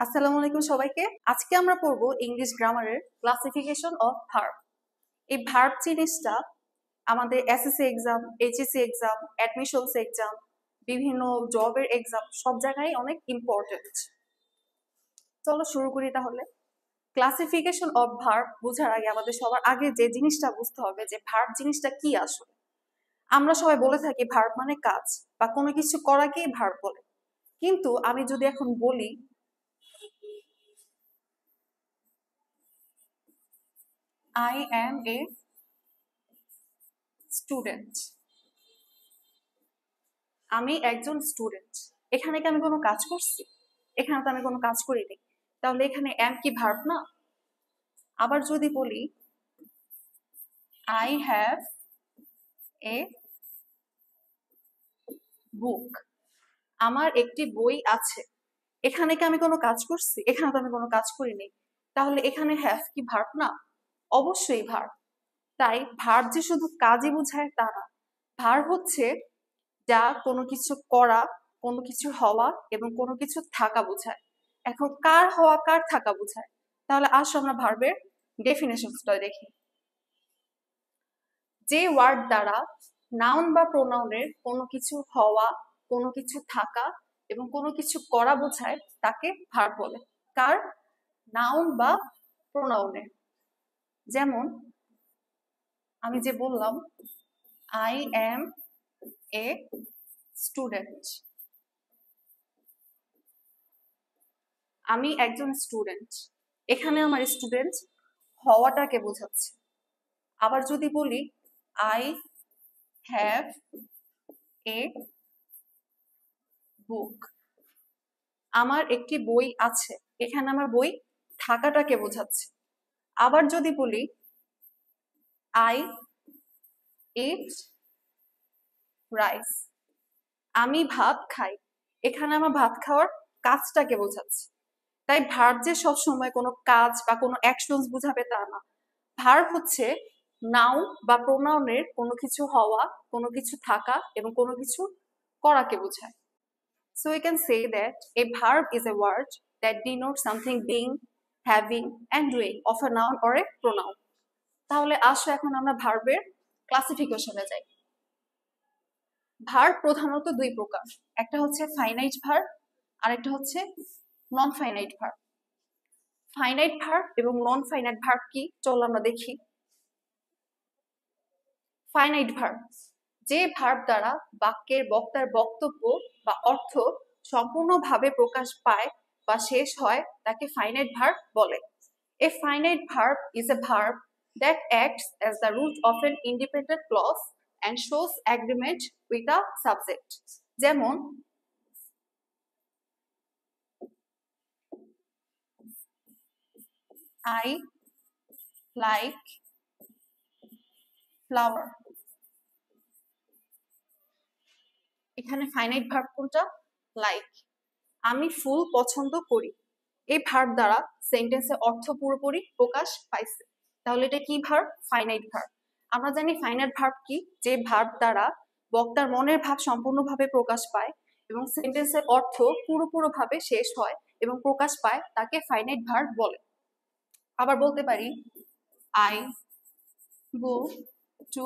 আসসালামু আলাইকুম সবাইকে। আজকে আমরা পড়ব ইংলিশ গ্রামারের ক্লাসিফিকেশন অফ ভার্ব। এই ভার্ব জিনিসটা আমাদের SSC exam, HSC exam, admissions exam, বিভিন্ন জবের এক্সাম সব জায়গায় অনেক ইম্পর্টেন্ট। চলো শুরু করি তাহলে। ক্লাসিফিকেশন অফ ভার্ব বোঝার আগে আমাদের সবার আগে যে জিনিসটা বুঝতে হবে যে ভার্ব জিনিসটা কি আসলে। আমরা সবাই বলে থাকি ভার্ব মানে কাজ বা কোনো কিছু করাকেই ভার্ব বলে, কিন্তু আমি যদি এখন বলি I am a স্টুডেন্ট, আমি একজন স্টুডেন্ট, এখানে কি আমি কোনো কাজ করছি? এখানে তো আমি কোনো কাজ করিনি, তাহলে এখানে am কি ভার্ব না? আবার যদি বলি I have a book, আমার একটি বই আছে, এখানে কি আমি কোনো কাজ করছি? এখানে তো আমি কোনো কাজ করিনি, তাহলে এখানে have কি ভার্ব না? অবশ্যই ভার্ব। তাই ভার্ব যে শুধু কাজই বোঝায় তা না, ভার্ব হচ্ছে যা কোনো কিছু করা, কোনো কিছু হওয়া এবং কোনো কিছু থাকা বোঝায়। এখন কার হওয়া কার থাকা বোঝায়, তাহলে আসো আমরা ভার্বের ডেফিনেশনসটা দেখি। যে ওয়ার্ড দ্বারা নাউন বা প্রোনাউনের কোনো কিছু হওয়া, কোনো কিছু থাকা এবং কোনো কিছু করা বোঝায় তাকে ভার্ব বলে। কার? নাউন বা প্রোনাউনের। যেমন আমি যে বললাম আই এম এ স্টুডেন্ট, আমি একজন স্টুডেন্ট, এখানে আমার স্টুডেন্ট হওয়াটাকে বোঝাচ্ছে। আবার যদি বলি আই হ্যাভ এ বুক, আমার একটি বই আছে, এখানে আমার বই থাকাটাকে বোঝাচ্ছে। আবার যদি বলি আই ইট রাইস, আমি ভাত খাই, এখানে আমার ভাত খাওয়ার কাজটাকে বোঝাচ্ছে। তাই ভার্ব যে সবসময় কোনো কাজ বা কোনো অ্যাকশনস বোঝাবে তা না। ভার্ব হচ্ছে নাউন বা প্রোনাউনের কোনো কিছু হওয়া, কোনো কিছু থাকা এবং কোনো কিছু করাকে বোঝায়। So we can say that a verb is a word that denotes something being, having and doing of a noun or a pronoun. তাহলে আসো এখন আমরা ভার্বের ক্লাসিফিকেশনে যাই। ভার্ব প্রধানত দুই প্রকার, একটা হচ্ছে ফাইনাইট ভার্ব আর একটা হচ্ছে নন ফাইনাইট ভার্ব। ফাইনাইট ভার্ব এবং নন ফাইনাইট ভার্ব কি চলো আমরা দেখি। ফাইনাইট ভার্ব যে ভার্ব দ্বারা বাক্যের বক্তার বক্তব্য বা অর্থ সম্পূর্ণভাবে প্রকাশ পায় বা শেষ হয় তাকে ফাইনাইট ভার্ব বলে। A finite verb is a verb that acts as the root of an independent clause and shows agreement with a subject. যেমন I like flower, এখানে ফাইনাইট ভার্ব কোনটা? লাইক। আমি ফুল পছন্দ করি, এই ভার্ব দ্বারা সেন্টেন্সের অর্থ পুরোপুরি প্রকাশ পাইছে, তাহলে এটা কি ভার্ব? Finite verb. আমরা জানি ফাইনাইট ভার্ব কি, যে ভার্ব দ্বারা বক্তার মনের ভাব সম্পূর্ণভাবে প্রকাশ পায় এবং সেন্টেন্সের অর্থ পুরোপুরিভাবে শেষ হয় এবং প্রকাশ পায় তাকে ফাইনাইট ভার্ব বলে। আবার বলতে পারি আই গো টু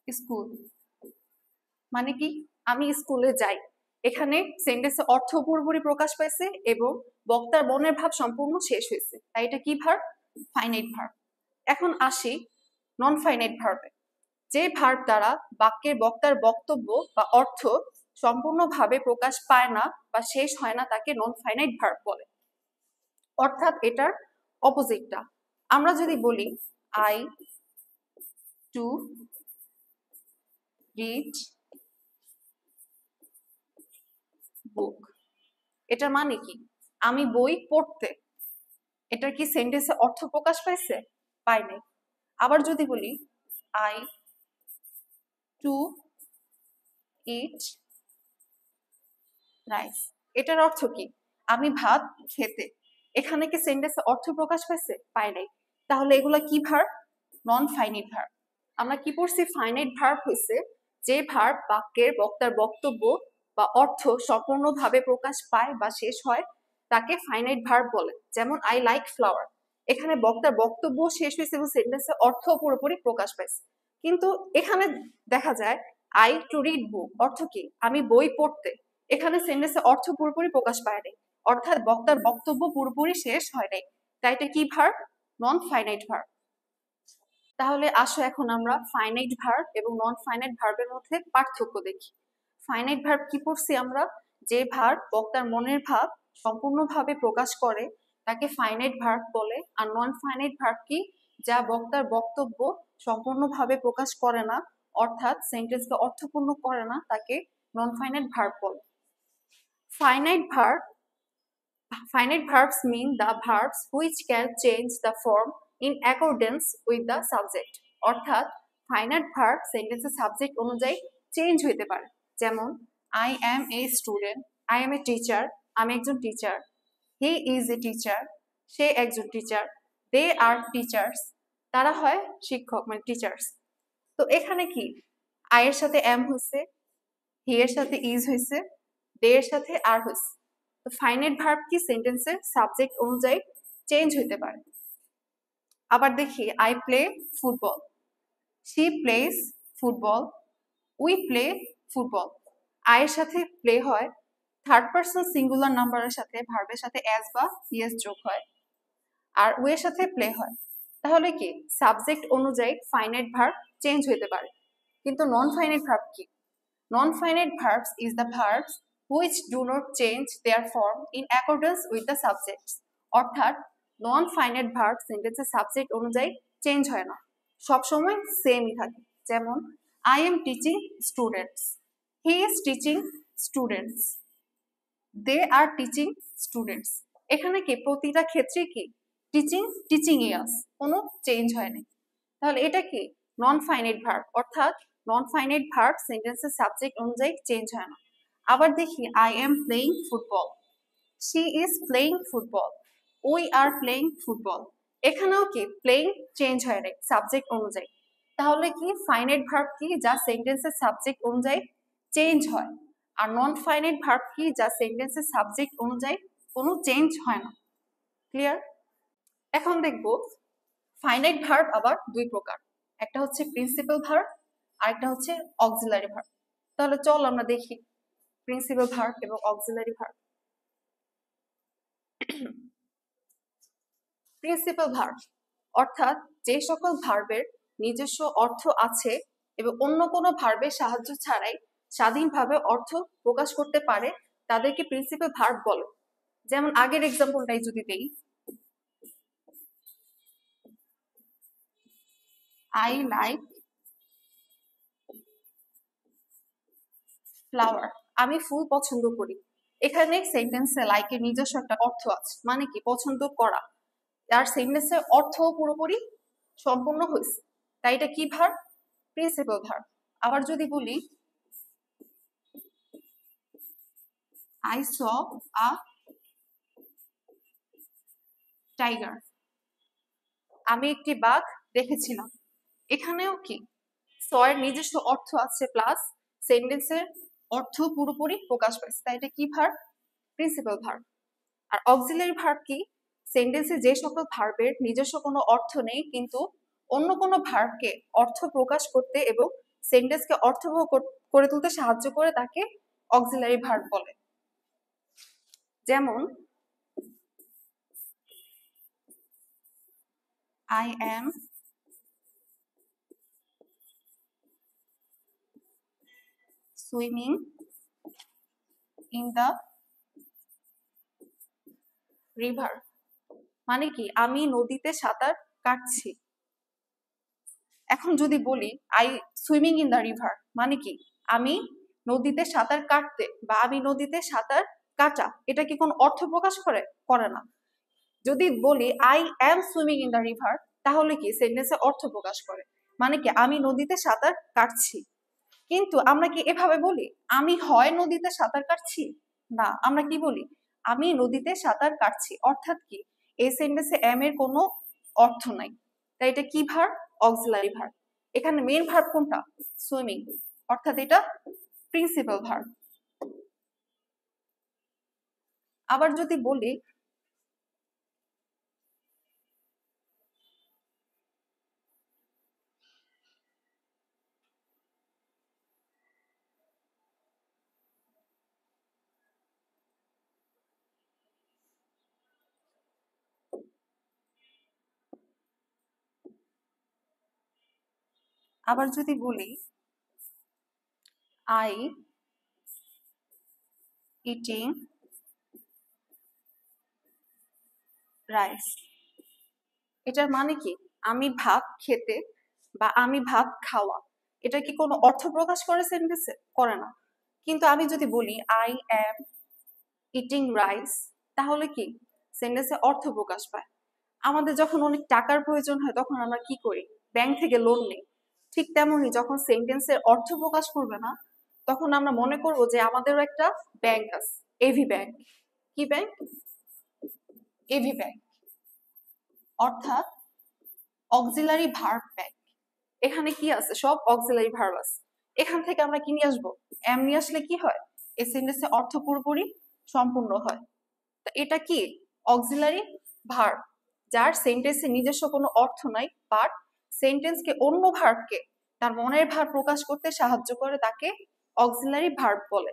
স্কুল, মানে কি আমি স্কুলে যাই, এখানে সেন্টেন্সের অর্থ পুরোপুরি প্রকাশ পাইছে এবং বক্তার মনের ভাব সম্পূর্ণ শেষ হয়েছে, তাই এটা কি ভার্ব? Finite verb. এখন আসি নন ফাইনাইট ভার্বে। যে ভার্ব দ্বারা বাক্যের বক্তার বক্তব্য বা অর্থ সম্পূর্ণভাবে প্রকাশ পায় না বা শেষ হয় না তাকে নন ফাইনাইট ভার্ব বলে। অর্থাৎ এটার অপোজিটটা। আমরা যদি বলি আই টু রিড বুক, এটার মানে কি? আমি বই পড়তে, এটার কি সেন্টেন্সে অর্থ প্রকাশ পাইছে? পায় নাই। আবার যদি বলি আই টু ইট রাইস, এটার অর্থ কি? আমি ভাত খেতে, এখানে কি সেন্টেন্সে অর্থ প্রকাশ পাইছে? পায় নাই। তাহলে এগুলা কি ভার্ব? Non finite verb. আমরা কি পড়ছি? ফাইনাইট ভার্ব হইছে যে ভার্ব বাক্যের বক্তার বক্তব্য বা অর্থ সম্পূর্ণভাবে প্রকাশ পায় বা শেষ হয় তাকে ফাইনাইট ভার্ব বলে। যেমন আই লাইক ফ্লাওয়ার, এখানে বক্তার বক্তব্য শেষ হয়েছে এবং সেন্টেন্সের অর্থ পুরোপুরি প্রকাশ পাইছে। কিন্তু এখানে দেখা যায় আই টু রিড বুক, অর্থ কি আমি বই পড়তে, এখানে সেন্টেন্সের অর্থ পুরোপুরি প্রকাশ পায় নাই, অর্থাৎ বক্তার বক্তব্য পুরোপুরি শেষ হয় নাই। তাই এটা কি ভার্ব? Non finite verb. তাহলে আসো এখন আমরা ফাইনাইট ভার্ব এবং নন ফাইনাইট ভার্বের মধ্যে পার্থক্য দেখি। ফাইনাইট ভার্ব কি পড়ছি আমরা? যে ভার্ব বক্তার মনের ভাব সম্পূর্ণভাবে প্রকাশ করে তাকে ফাইনাইট ভার্ব বলে। আর নন ফাইনাইট ভার্ব কি? যা বক্তার বক্তব্য সম্পূর্ণভাবে প্রকাশ করে না, অর্থাৎ সেন্টেন্সকে অর্থপূর্ণ করে না, তাকে নন ফাইনাইট ভার্ব বলে। Finite verbs mean the verbs which can change the form in accordance with the subject. অর্থাৎ ফাইনাইট ভার্ব সেন্টেন্সের সাবজেক্ট অনুযায়ী চেঞ্জ হতে পারে। যেমন I am a student, I am a teacher, আমি একজন teacher, he is a teacher, সে একজন teacher, they are teachers, তারা হয় শিক্ষক মানে টিচার্স। তো এখানে কি I এর সাথে am হয়েছে, he এর সাথে is হয়েছে, they এর সাথে are হয়েছে। তো ফাইনাইট ভার্ব কি সেন্টেন্সের সাবজেক্ট অনুযায়ী চেঞ্জ হতে পারে। আবার দেখি I play football, she plays football, we play football. আয়ের সাথে প্লে হয়, থার্ড পারসন সিঙ্গুলার নাম্বারের সাথে ভার্বের সাথে এস বা ইএস যোগ হয়, আর উই এর সাথে প্লে হয়। তাহলে কি সাবজেক্ট অনুযায়ী ফাইনাইট ভার্ব চেঞ্জ হতে পারে। কিন্তু নন ফাইনাইট ভার্ব কি? Non-finite verbs is the verbs which do not change their form in accordance with the subjects. অর্থাৎ নন ফাইনাইট ভার্ব সেন্টেন্সের সাবজেক্ট অনুযায়ী চেঞ্জ হয় না, সবসময় সেমই থাকে। যেমন I am teaching students, he is teaching students, they are teaching students। এখানে কি প্রতিটা ক্ষেত্রে কি টিচিং এ আছে, কোনো চেঞ্জ হয় না। তাহলে এটা কি নন ফাইনাইট ভার্ব, অর্থাৎ নন ফাইনাইট ভার্ব সেন্টেন্সের সাবজেক্ট অনুযায়ী চেঞ্জ হয় না। আবার দেখি I am playing football, she is playing football, we are playing football. এখানেও কি প্লেইং চেঞ্জ হয় না সাবজেক্ট অনুযায়ী। তাহলে কি ফাইনাইট ভার্ব কি? যা সেন্টেন্সের সাবজেক্ট অনুযায়ী চেঞ্জ হয়। আর নন ফাইনাইট ভার্ব কি? যা সেন্টেন্সের সাবজেক্ট অনুযায়ী কোনো চেঞ্জ হয় না। ক্লিয়ার? এখন দেখব ফাইনাইট ভার্ব আবার দুই প্রকার, একটা হচ্ছে প্রিন্সিপাল ভার্ব আর একটা হচ্ছে অক্সিলারি ভার্ব। তাহলে চল আমরা দেখি প্রিন্সিপাল ভার্ব এবং অক্সিলারি ভার্ব। প্রিন্সিপাল ভার্ব অর্থাৎ যে সকল ভার্বের নিজস্ব অর্থ আছে এবং অন্য কোনো ভার্বের সাহায্য ছাড়াই স্বাধীনভাবে অর্থ প্রকাশ করতে পারে তাদেরকে প্রিন্সিপাল ভার্ব বলে। যেমন আগের এক্সাম্পলটাই যদি দেই, আই লাইক ফ্লাওয়ার, আমি ফুল পছন্দ করি। এখানে সেন্টেন্সে লাইকের নিজস্ব একটা অর্থ আছে, মানে কি পছন্দ করা, আর সেন্টেন্সের অর্থ পুরোপুরি সম্পূর্ণ হয়েছে, তাই এটা কি ভার্ব? Principal verb. আবার যদি বলি আই স আ টাইগার, আমি একটি বাঘ দেখেছিলাম। এখানেও কি স এর নিজস্ব অর্থ আছে প্লাস সেন্টেন্সের অর্থ পুরোপুরি প্রকাশ পাইছে, তাই এটা কি ভার্ব? Principal verb. আর অক্সিলারি ভার্ব কি? সেন্টেন্সে যে সকল ভার্বের নিজস্ব কোনো অর্থ নেই কিন্তু অন্য কোনো ভার্বকে অর্থ প্রকাশ করতে এবং সেন্টেন্সকে অর্থবহ করে তুলতে সাহায্য করে তাকে অক্সিলারি ভার্ব বলে। যেমন I am swimming in the river, মানে কি আমি নদীতে সাঁতার কাটছি। এখন যদি বলি I swimming in the river, মানে কি আমি নদীতে সাঁতার কাটতে বা আমি নদীতে সাঁতার কাটা, এটা কি কোনো অর্থ প্রকাশ করে না। যদি বলি I am swimming in the river, তাহলে কি সেন্টেন্সে অর্থ প্রকাশ করে, মানে কি আমি নদীতে সাঁতার কাটছি। কিন্তু আমরা কি এভাবে বলি আমি হয় নদীতে সাঁতার কাটছি? না, আমরা কি বলি আমি নদীতে সাঁতার কাটছি, অর্থাৎ কি এই সেন্টেন্সে এম এর কোনো অর্থ নাই, তাই এটা কি ভার্ব? Auxiliary verb. এখানে মেইন ভার্ব কোনটা? সুইমিং, অর্থাৎ এটা প্রিন্সিপাল ভার্ব। আবার যদি বলি আই ইটিং রাইস, এটার মানে কি? আমি ভাত খেতে বা আমি ভাত খাওয়া, এটা কি কোনো অর্থ প্রকাশ করে সেন্টেন্সে? করে না। কিন্তু আমি যদি বলি আই অ্যাম ইটিং রাইস, তাহলে কি সেন্টেন্সে অর্থ প্রকাশ পায়। আমাদের যখন অনেক টাকার প্রয়োজন হয় তখন আমরা কি করি? ব্যাংক থেকে লোন নেই। ঠিক তেমনই যখন সেন্টেন্সের অর্থ প্রকাশ করবে না তখন আমরা মনে করব যে আমাদেরও একটা ব্যাংক আছে, এভি ব্যাংক। কি ব্যাংক? এভি ব্যাংক, অর্থাৎ অক্সিলারি ভার্ব ব্যাংক। এখানে কি আছে? সব অক্সিলারি ভার্ব আছে। এখান থেকে আমরা কি নিয়ে আসবো? এম নিয়ে আসলে কি হয়? এই সেন্টেন্সের অর্থ পুরোপুরি সম্পূর্ণ হয়। তো এটা কি? অক্সিলারি ভার্ব, যার সেন্টেন্সে নিজস্ব কোনো অর্থ নাই, বাট সেন্টেন্সকে অন্য ভার্বকে তার মনের ভাব প্রকাশ করতে সাহায্য করে, তাকে অক্সিলারি ভার্ব বলে।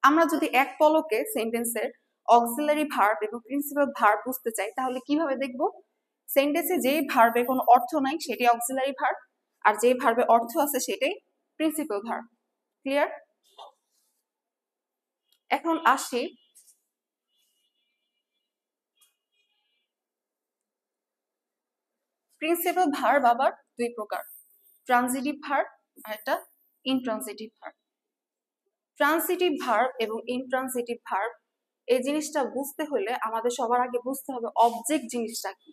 আমরা যদি এক পলকে সেন্টেন্সের অক্সিলারি ভার্ব এবং প্রিন্সিপাল ভার্ব বুঝতে চাই তাহলে কিভাবে দেখব? সেন্টেন্সে যেই ভার্বে কোনো অর্থ নাই সেটি অক্সিলারি ভার্ব, আর যেই ভার্বে অর্থ আছে সেটাই প্রিন্সিপাল ভার্ব। ক্লিয়ার? এখন আসি প্রিন্সিপাল ভার্ব আবার দুই প্রকার, ট্রানজিটিভ ভার্ব আর একটা ইনট্রানজিটিভ ভার্ব। ট্রানজিটিভ ভার্ব এবং ইনট্রানজিটিভ ভার্ব এই জিনিসটা বুঝতে হলে আমাদের সবার আগে বুঝতে হবে অবজেক্ট জিনিসটা কি।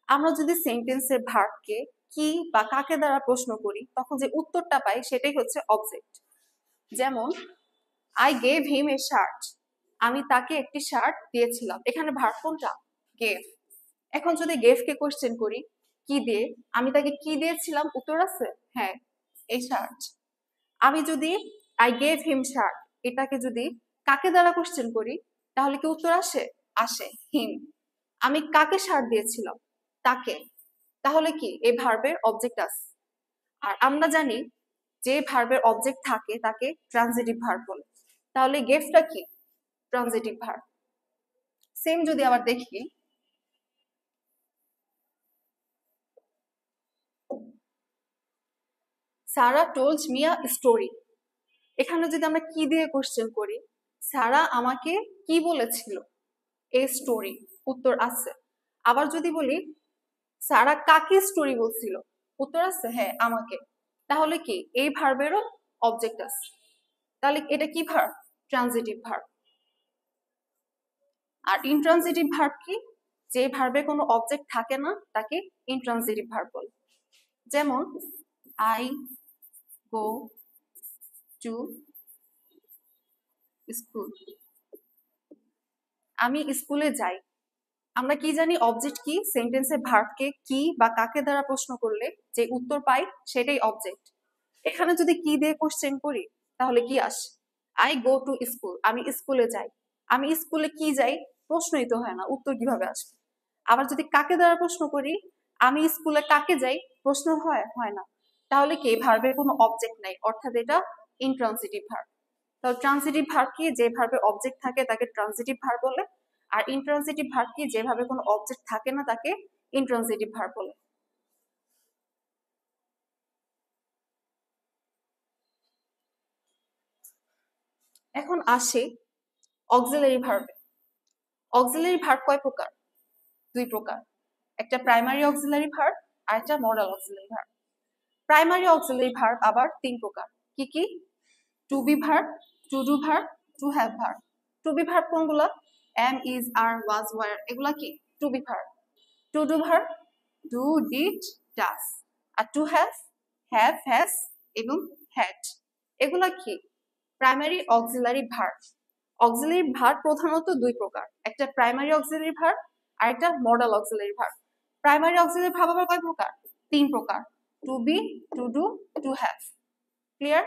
আমরা যদি সেন্টেন্সের ভার্বকে কি বা কাকে দ্বারা প্রশ্ন করি তখন যে উত্তরটা পাই সেটাই হচ্ছে অবজেক্ট। যেমন I gave him A shirt, আমি তাকে একটি শার্ট দিয়েছিলাম। এখানে ভার্ব কোনটা? গেভ। এখন যদি গেভকে কোশ্চেন করি কি দিয়ে, আমি তাকে কি দিয়েছিলাম, উত্তর আছে হ্যাঁ এই শার্ট। আমি যদি আই গেভ হিম শার্ট এটাকে যদি কাকে দ্বারা কোশ্চেন করি তাহলে কি উত্তর আসে? আসে হিম। আমি কাকে শার্ট দিয়েছিলাম? তাকে। তাহলে কি এই ভার্বের অবজেক্ট আছে। আর আমরা জানি যে ভার্বের অবজেক্ট থাকে তাকে ট্রানজিটিভ ভার্ব বলে। তাহলে গেভটা কি? Transitive verb. সেম যদি আবার দেখি সারা টোল্ড মি আ স্টোরি, এখানে যদি আমরা কি দিয়ে কোশ্চেন করি, সারা আমাকে কি বলেছিল? এ স্টোরি, উত্তর আছে। আবার যদি বলি সারা কাকে স্টোরি বলছিল, উত্তর আছে হ্যাঁ আমাকে। তাহলে কি এই ভার্বেরও অবজেক্ট আছে। তাহলে এটা কি ভার্ব? Transitive verb. আর ইনট্রানজিটিভ ভার্ব কি? যে ভার্বে কোনো অবজেক্ট থাকে না তাকে ইনট্রানজিটিভ ভার্ব বলে। যেমন আই গো টু স্কুল, আমি স্কুলে যাই। আমরা কি জানি অবজেক্ট কি? সেন্টেন্সে ভার্বকে কি বা কাকে দ্বারা প্রশ্ন করলে যে উত্তর পাই সেটাই অবজেক্ট। এখানে যদি কি দিয়ে কোশ্চেন করি তাহলে কি আসে? আই গো টু স্কুল, আমি স্কুলে যাই। আমি স্কুলে কি যাই? প্রশ্নই তো হয় না, উত্তর কিভাবে আসবে? আবার যদি কাকে দ্বারা প্রশ্ন করি, আমি স্কুলে কাকে যাই, প্রশ্ন হয়? হয় না। তাহলে কি ভার্বের কোনো অবজেক্ট নাই, অর্থাৎ এটা ইনট্রানজিটিভ ভার্ব। তাহলে ট্রানজিটিভ ভার্ব কি? যে ভার্বে অবজেক্ট থাকে তাকে ট্রানজিটিভ ভার্ব বলে। আর ইনট্রানজিটিভ ভার্ব কি? যেভাবে কোনো অবজেক্ট থাকে না তাকে ইনট্রানজিটিভ ভার্ব বলে। এখন আসি অক্সিলারি ভার্বে। অক্সিলারি ভার্ব কয় প্রকার? দুই প্রকার, একটা প্রাইমারি অক্সিলারি ভার্ব আর একটা modal auxiliary verb. Primary auxiliary verb আবার তিন প্রকার। কি কি? To be verb, to do verb, to have verb. To be verb কোনগুলা? Am, is, are, was, were, এগুলা কি to be verb. To do verb do, did, does. আর to have, have, has এবং হ্যাড, এগুলা কি primary auxiliary verb. Auxiliary verb প্রধানত দুই প্রকার, একটা প্রাইমারি অক্সিলারি ভার্ব আর একটা modal auxiliary verb. Primary auxiliary verb আবার কয় প্রকার? তিন প্রকার, to be, to do, to have. Clear?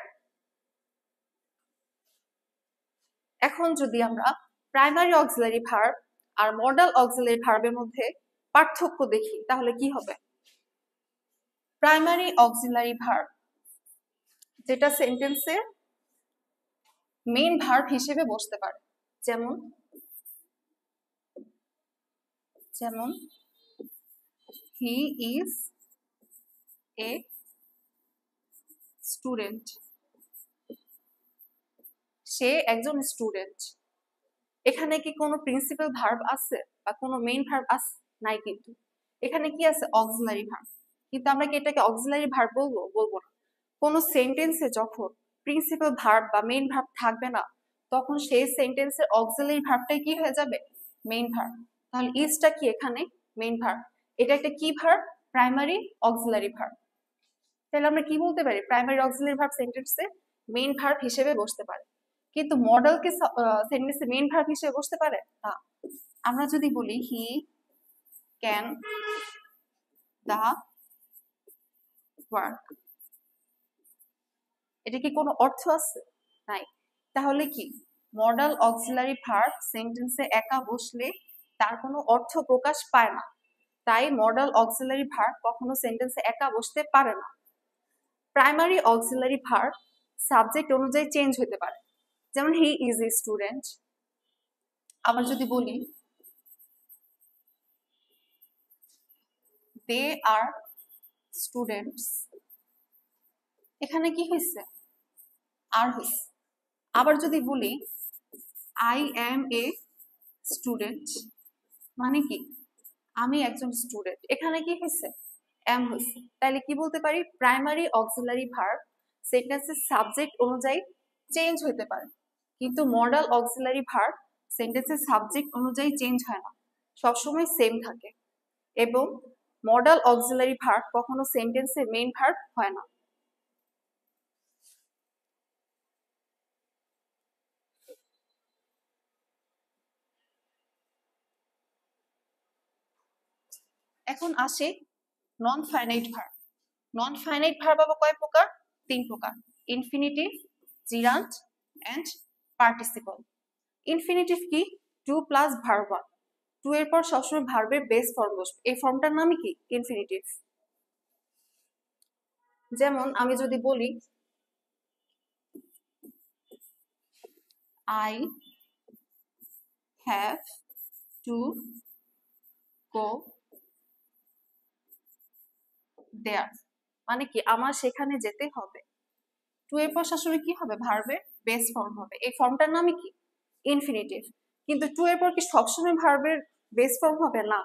এখন যদি আমরা প্রাইমারি অক্সিলারি ভার্ব আর মডাল অক্সিলারি ভার্বের মধ্যে পার্থক্য দেখি তাহলে কি হবে। প্রাইমারি অক্সিলারি ভার্ব যেটা সেন্টেন্সে মেইন ভার্ব হিসেবে বসতে পারে, যেমন যেমন হি ইজ এ স্টুডেন্ট, সে একজন স্টুডেন্ট। এখানে কি কোনো প্রিন্সিপাল ভার্ব আছে বা কোনো মেইন ভার্ব আছে? নাই। কিন্তু এখানে কি আছে? Auxiliary verb. কিন্তু আমরা কি এটাকে অক্সিলারি ভার্ব বলবো? বলবো না। কোনো সেন্টেন্সে যখন প্রিন্সিপাল ভার্ব বা মেইন ভার্ব থাকবে না, তখন সেই সেন্টেন্সের অক্সিলারি ভার্বটাই কি হয়ে যাবে? Main verb. তাহলে ইজটা কি এখানে? Main verb. এটা একটা কি ভার্ব? Primary auxiliary verb. তাহলে আমরা কি বলতে পারি? প্রাইমারি অক্সিলারি ভার্ব সেন্টেন্সে মেইন ভার্ব হিসেবে বসতে পারে। কিন্তু মডেলকে সেন্টেন্সে মেইন ভার্ব হিসেবে বসতে পারে না। আমরা যদি বলি হি ক্যান দা ওয়ার্ক, এটা কি কোনো অর্থ আছে? নাই। তাহলে কি মডাল অক্সিলারি ভার্ব সেন্টেন্সে একা বসলে তার কোনো অর্থ প্রকাশ পায় না। তাই মডাল অক্সিলারি ভার্ব কখনো সেন্টেন্সে একা বসতে পারে না। প্রাইমারি অক্সিলারি ভার্ব সাবজেক্ট অনুযায়ী চেঞ্জ হতে পারে, যেমন হি ইজ এ স্টুডেন্ট। আবার যদি বলি দে আর স্টুডেন্টস, এখানে কি হয়েছে? আর হয়েছে। আবার যদি বলি আই অ্যাম এ স্টুডেন্ট, মানে কি? আমি একজন স্টুডেন্ট। এখানে কি হয়েছে? অ্যাম হয়েছে। তাহলে কি বলতে পারি? প্রাইমারি অক্সিলারি ভার্ব সেন্টেন্সের সাবজেক্ট অনুযায়ী চেঞ্জ হতে পারে, কিন্তু মডাল অক্সিলারি ভার্ব সেন্টেন্সের সাবজেক্ট অনুযায়ী চেঞ্জ হয় না, সবসময় সেম থাকে। এবং মডাল অক্সিলারি ভার্ব কখনো সেন্টেন্সের মেইন ভার্ব হয় না। এখন আসে non finite verb. Non finite verb আবার কয় প্রকার? 3 প্রকার: infinitive, gerund and participle. Infinitive কি? To plus verb one. To এর পর সবসময় ভার্বের বেস ফর্ম বসবে, এই ফর্মটার নামই কি? ইনফিনিটিভ। যেমন আমি যদি বলি আই হ্যাভ টু গো দেয়ার, মানে কি? আমার সেখানে যেতে হবে। টু এর পর সবসময় কি হবে? ভার্বের বেস ফর্ম হবে, এই ফর্মটার নামই কি? ইনফিনিটিভ। কিন্তু টু এর পর কি সবসময় ভার্বের বেস ফর্ম হবে? না।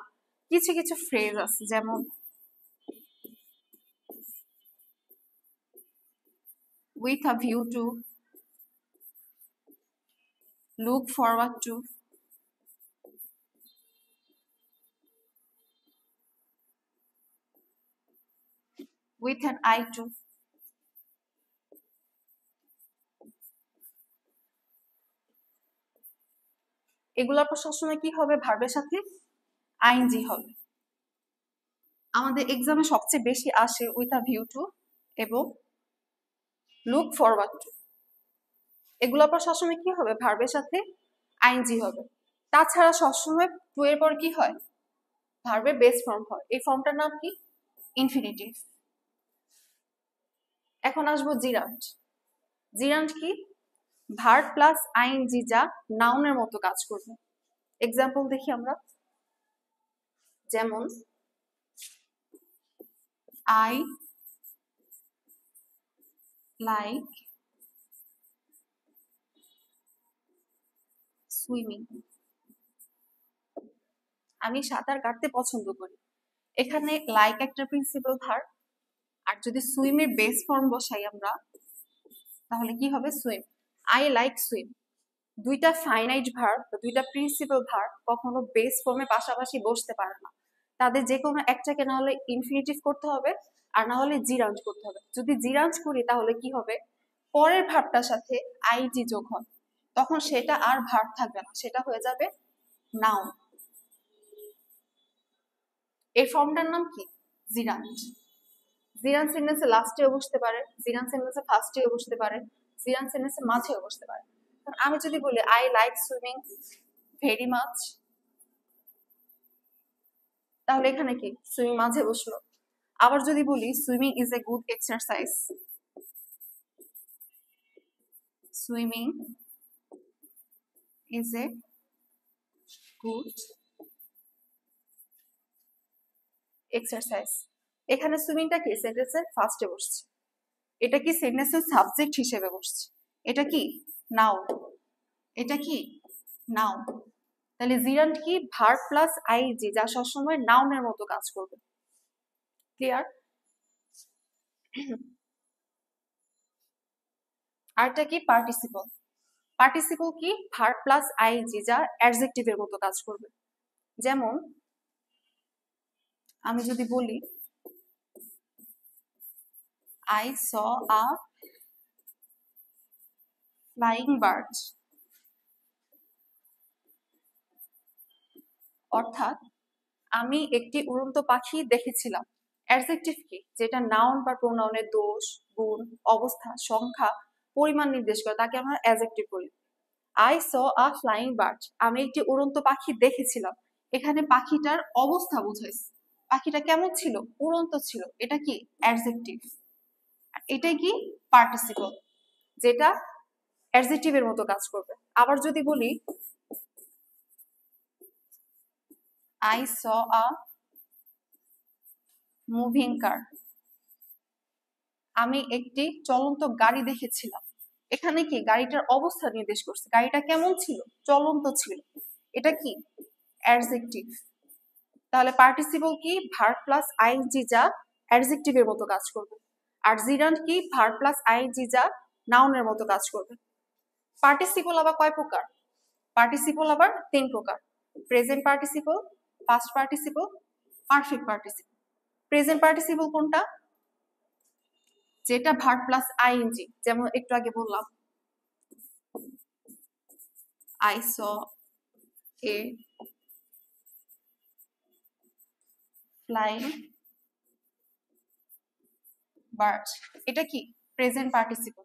কিছু কিছু ফ্রেজ আছে, যেমন with a view to, look forward to, with an eye to। এগুলোর পর সবসময় কি হবে? ভার্বের সাথে আইএনজি হবে। আমাদের এক্সামে সবচেয়ে বেশি আসে উইথ আ ভিউ টু এবং লুক ফরওয়ার্ড টু। এগুলোর পর সবসময় কি হবে? ভার্বের সাথে আইএনজি হবে। তাছাড়া সবসময় টু এর পর কি হয়? ভার্বের বেস ফর্ম হয়, এই ফর্মটার নাম কি? ইনফিনিটিভ। এখন আসবো জিরান্ট। জিরান্ট কি? ভার্ব প্লাস আইএনজি যা নাউনের মতো কাজ করবে। এক্সাম্পল দেখি আমরা, যেমন আই লাইক সুইমিং, আমি সাঁতার কাটতে পছন্দ করি। এখানে লাইক একটা প্রিন্সিপাল ভার্ব, আর যদি সুইমের বেস ফর্ম বসাই আমরা, তাহলে কি হবে? সুইম। I like swim. দুইটা ফাইনাইট ভার্ব, দুইটা প্রিন্সিপাল ভার্ব কখনো বেস ফর্মে পাশাপাশি বসতে পারে না। তাদের যে কোনো একটাকে না হলে ইনফিনিটিভ করতে হবে, আর না হলে জিরান্ট করতে হবে। যদি জিরান্ট করি তাহলে কি হবে? পরের ভার্বটার সাথে আইজি যোগ হয়, তখন সেটা আর ভার্ব থাকবে না, সেটা হয়ে যাবে নাউন। এই ফর্মটার নাম কি? জিরান্ট। জিরান্ট সেন্টেন্সে লাস্টেও বসতে পারে, জিরান্ট সেন্টেন্সে ফার্স্টেও বসতে পারে, জিরান্ট সেন্টেন্সে মাঝেও বসতে পারে। আমি যদি বলি I like swimming, very much, তাহলে এখানে কি সুইমিং মাঝে বসলো। আবার যদি বলি swimming is a good exercise, swimming is a good exercise, এখানে সুইমিংটা কি সেন্টেন্সের ফার্স্টে বসছে, এটা কি সেন্টেন্সের সাবজেক্ট হিসেবে বসছে, এটা কি নাউন, এটা কি নাউন। তাহলে জিরান্ড কি ভার্ব প্লাস আইজি, যা সবসময় নাউনের মতো কাজ করবে। ক্লিয়ার? আরটা কি পার্টিসিপল, পার্টিসিপল কি ভার্ব প্লাস আইজি, যা অ্যাডজেক্টিভের মতো কাজ করবে। যেমন আমি যদি বলি I saw a flying bird, অর্থাৎ আমি একটি উড়ন্ত পাখি দেখেছিলাম। অ্যাডজেক্টিভ কি, যেটা নাউন বা প্রোনাউনের দোষ, গুণ, অবস্থা, সংখ্যা, পরিমাণ নির্দেশ করে, তাকে আমরা অ্যাডজেক্টিভ বলি। I saw a flying bird, আমি একটি উড়ন্ত পাখি দেখেছিলাম, এখানে পাখিটার অবস্থা বুঝাইছে, পাখিটা কেমন ছিল, উড়ন্ত ছিল, এটা কি অ্যাডজেক্টিভ। এটাই কি পার্টিসিপল, যেটা অ্যাডজেক্টিভের মতো কাজ করবে। আবার যদি বলি I saw a moving car, আমি একটি চলন্ত গাড়ি দেখেছিলাম, এখানে কি গাড়িটার অবস্থা নির্দেশ করছে, গাড়িটা কেমন ছিল, চলন্ত ছিল, এটা কি অ্যাডজেক্টিভ। তাহলে পার্টিসিপল কি ভার্ব প্লাস আইএনজি, যা অ্যাডজেক্টিভের মতো কাজ করবে। আর জিরান্ড কি ভার্ব প্লাস আইএনজি, যা নাউনের মতো কাজ করবে। পার্টিসিপল আবার কয় প্রকার, পার্টিসিপল আবার 3 প্রকার, present participle, past participle, perfect participle. Present participle কোনটা, যেটা ভার্ব প্লাস আইএনজি, যেমন একটু আগে বললাম I saw a flying bird, এটা কি প্রেজেন্ট পার্টিসিপল।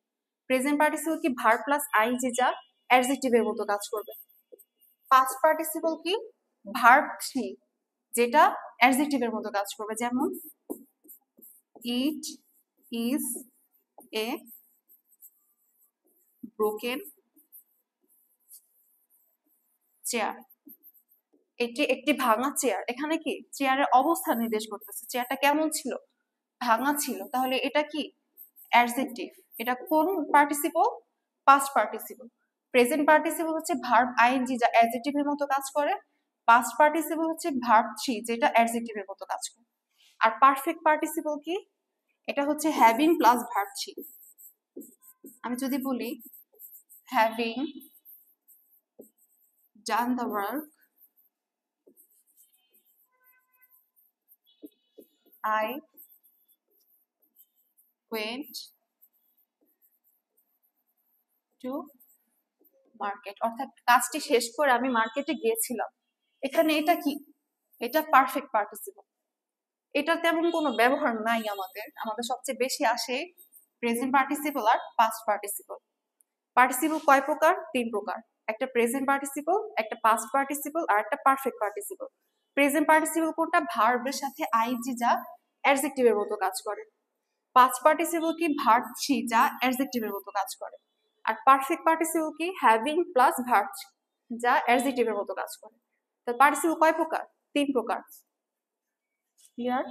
প্রেজেন্ট পার্টিসিপল কি ভার্ব প্লাস আইএনজি, যা অ্যাডজেক্টিভের মতো কাজ করবে। পাস্ট পার্টিসিপল কি ভার্ব থ্রি, যেটা অ্যাডজেক্টিভের মতো কাজ করবে। যেমন it is a broken chair, এটি একটি ভাঙা চেয়ার, এখানে কি চেয়ারের অবস্থা নির্দেশ করতেছে, চেয়ারটা কেমন ছিল, ভাঙা ছিল, তাহলে এটা কি অ্যাডজেক্টিভ। এটা কোন participle, past participle. Present participle হচ্ছে ভার্ব আইএনজি, যা অ্যাডজেক্টিভের মতো কাজ করে। পাস্ট পার্টিসিপল হচ্ছে ভার্ব থ্রি, যেটা অ্যাডজেক্টিভের মতো কাজ করে। আর পারফেক্ট পার্টিসিপল কি, এটা হচ্ছে হ্যাভিং প্লাস ভার্ব থ্রি। আমি যদি বলি having done the work, I went to market, অর্থাৎ কাজটি শেষ করে আমি মার্কেটে গিয়েছিলাম, এখানে এটা কি, এটা পারফেক্ট পার্টিসিপল। এটা তেমন কোনো ব্যবহার নাই আমাদের, আমাদের সবচেয়ে বেশি আসে প্রেজেন্ট পার্টিসিপল আর পাস্ট পার্টিসিপল। পার্টিসিপল কয় প্রকার, 3 প্রকার, একটা প্রেজেন্ট পার্টিসিপল, একটা পাস্ট পার্টিসিপল আর একটা পারফেক্ট পার্টিসিপল। প্রেজেন্ট পার্টিসিপল কোনটা, ভার্বের সাথে আইজি, যা অ্যাডজেক্টিভের মতো কাজ করে। পাস্ট পার্টিসিপল কি ভার্ব থ্রি, যা অ্যাডজেক্টিভের মতো কাজ করে। আর পারফেক্ট পার্টিসিপল কি হ্যাভিং প্লাস ভার্ব, যা অ্যাডজেক্টিভের মতো কাজ করে। তো পার্টিসিপল কয় প্রকার, 3 প্রকার। ক্লিয়ার?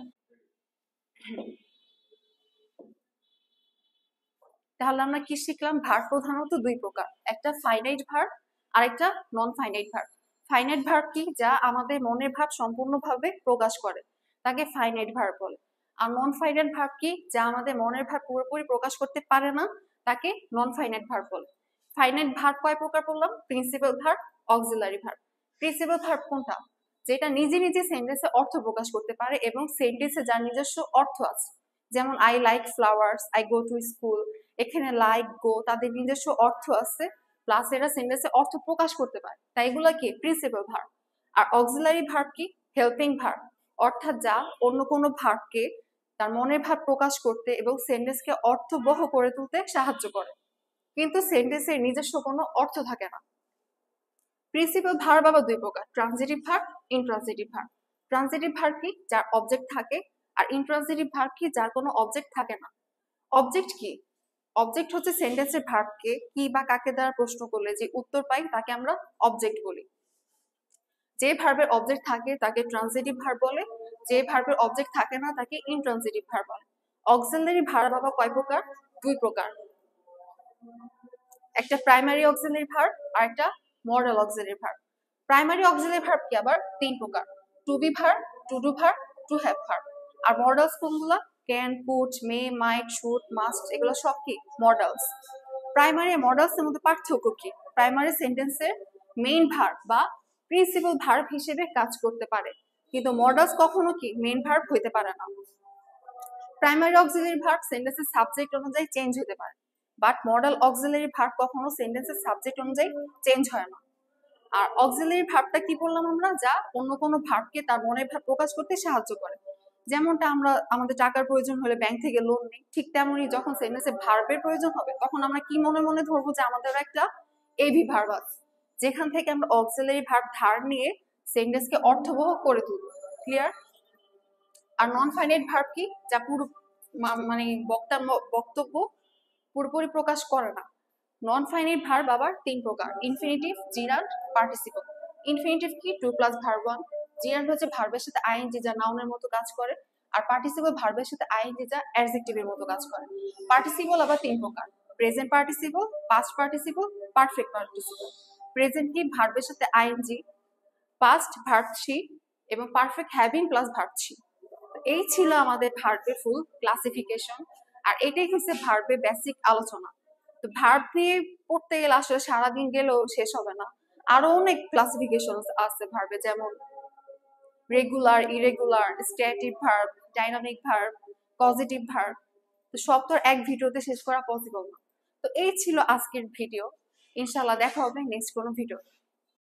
তাহলে আমরা কি শিখলাম, ভার্ব প্রধানত 2 প্রকার, একটা ফাইনাইট ভার্ব আর একটা নন ফাইনাইট ভার্ব। ফাইনাইট ভার্ব কি, যা আমাদের মনের ভাব সম্পূর্ণভাবে প্রকাশ করে, তাকে ফাইনাইট ভার্ব বলে। আর নন ফাইনাইট ভার্ব কি, যা আমাদের মনের ভাব পুরোপুরি প্রকাশ করতে পারে না, তাকে নন ফাইনাইট ভার্ব বলে। ফাইনাইট ভার্ব কয় প্রকার বললাম, principal verb, auxiliary verb. Principal verb কোনটা, যেটা নিজে নিজে সেন্টেন্সে অর্থ প্রকাশ করতে পারে এবং সেন্টেন্সে যার নিজস্ব অর্থ আছে। যেমন I like flowers, I go to school, এখানে লাইক গো তাদের নিজস্ব অর্থ আছে, প্লাস এরা সেন্টেন্সে অর্থ প্রকাশ করতে পারে, তাই এগুলা কি প্রিন্সিপাল ভার্ব। আর অক্সিলারি ভার্ব কি হেল্পিং ভার্ব, অর্থাৎ যা অন্য কোনো ভার্বকে তার মনের ভাব প্রকাশ করতে এবং সেন্টেন্সকে অর্থবহ করে তুলতে সাহায্য করে, কিন্তু সেন্টেন্সের নিজস্ব কোনো অর্থ থাকে না। প্রিন্সিপাল ভার্ব আবার দুই প্রকার, transitive verb, intransitive verb. Transitive verb কি? যার অবজেক্ট থাকে, আর ইনট্রানজিটিভ ভার্ব কি? যার কোনো অবজেক্ট থাকে না। অবজেক্ট কি? অবজেক্ট হচ্ছে সেন্টেন্সের ভার্বকে কি বা কাকে দ্বারা প্রশ্ন করলে যে উত্তর পাই তাকে আমরা অবজেক্ট বলি। যে ভার্বের অবজেক্ট থাকে তাকে ট্রানজিটিভ ভার্ব বলে, যে ভার্বের অবজেক্ট থাকে না তাকে ইনট্রানজিটিভ ভার্ব বলে। অক্সিলারি ভার্ব আবার কয় প্রকার? দুই প্রকার, একটা প্রাইমারি অক্সিলারি ভার্ব আর একটা model auxiliary verb. Primary auxiliary verb কি আবার তিন প্রকার, to be verb, to do verb, to have verb. আর মডেলস কোনগুলা? Can, could, may, might, should, must, এগুলো সব কি মডেলস। প্রাইমারি মডেলস এর মধ্যে পার্থক্য কি? প্রাইমারি সেন্টেন্সের মেইন ভার্ব বা প্রিন্সিপাল ভার্ব হিসেবে কাজ করতে পারে, কিন্তু মডেলস কখনো কি মেইন ভার্ব হইতে পারে না। প্রাইমারি অক্সিলারি ভার্ব সেন্টেন্সের সাবজেক্ট অনুযায়ী চেঞ্জ হতে পারে, বাট মডেল অক্সিলারি ভার্ব কখনো সেন্টেন্সের সাবজেক্ট অনুযায়ী চেঞ্জ হয় না। আর অক্সিলারি ভার্বটা কি বললাম আমরা? যা অন্য কোনো ভার্বকে তার মনের ভাব প্রকাশ করতে সাহায্য করে। যেমনটা আমরা আমাদের টাকার প্রয়োজন হলে ব্যাংক থেকে লোন নিই, ঠিক তেমনই যখন সেন্টেন্সে ভার্বের প্রয়োজন হবে তখন আমরা কি মনে মনে ধরবো যে আমাদের একটা এবি ভার্ব আছে, যেখান থেকে আমরা অক্সিলারি ভার্ব ধার নিয়ে সেন্টেন্সকে অর্থবহ করে তুলব। ক্লিয়ার? আর নন ফাইনাইট ভার্ব কি? যা পুরো মানে বক্তব্য পুরোপুরি প্রকাশ করে না। নন ফাইনাইট ভার্ব আবার তিন প্রকার, ইনফিনিটিভ, জিরান্ড, পার্টিসিপল। ইনফিনিটিভ কি? To plus verb one. Gerund হচ্ছে ভার্বের সাথে আইএনজি যা নাউনের মতো কাজ করে, আর পার্টিসিপল ভার্বের সাথে আইএনজি যা অ্যাডজেক্টিভের মতো কাজ করে। পার্টিসিপল আবার তিন প্রকার, present participle, past participle, perfect participle. Present কি? ভার্বের সাথে আইএনজি, পাস্ট ভার্ব থ্রি, এবং perfect having plus verb three. এই ছিল আমাদের ভার্বের ফুল ক্লাসিফিকেশন, আর এটাই হচ্ছে ভার্বের বেসিক আলোচনা। তো ভার্ব নিয়ে পড়তে গেলে আসলে সারাদিন গেলেও শেষ হবে না, আরো অনেক ক্লাসিফিকেশন আছে ভার্বে, যেমন regular, irregular, static verb, dynamic verb, positive verb. তো সব তো এক ভিডিওতে শেষ করা পসিবল না। তো এই ছিল আজকের ভিডিও, ইনশাআল্লাহ দেখা হবে নেক্সট কোনো ভিডিও।